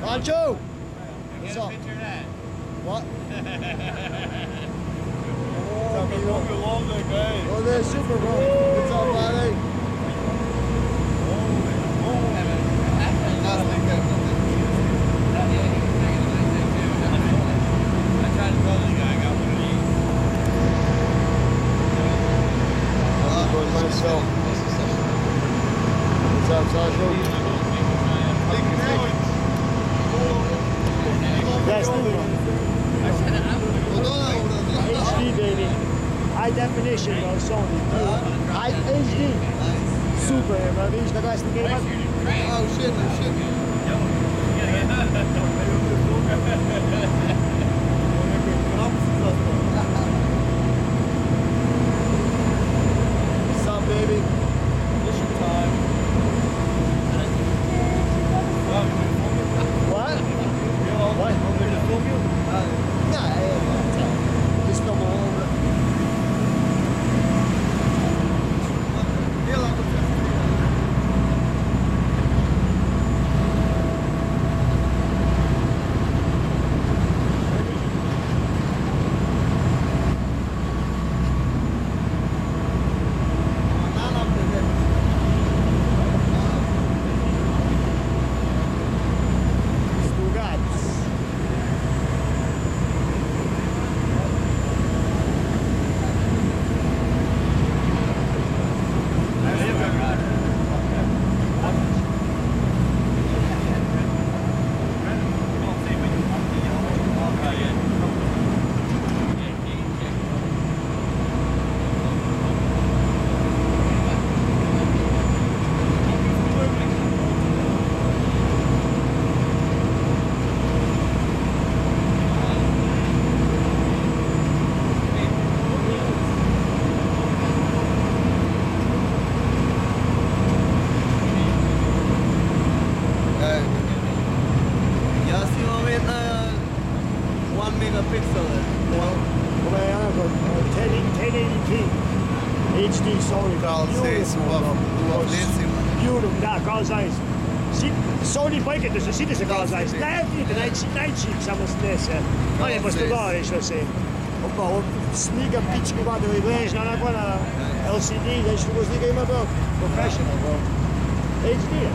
Pancho! Get a picture of that. What? Oh, they're super, bro. What's up, buddy? I tried to tell the guy I got one of these. Myself. What's up, Sasha? That's HD, baby. High definition, bro. Sony. High HD. Super, bro. Видишь, какая снимка? Oh shit, no shit. What's up, baby? Mission time. What? What? Nah, just come over. HD Sony. Beautiful, da, kao zaista. Sony pojke se sidi se kao zaista. Najčip samo snese. On je pošto gore što se. Opa, on sniga pičku vade i gležna onako na LCD, da što go sniga ima bro. Professional bro. HD je.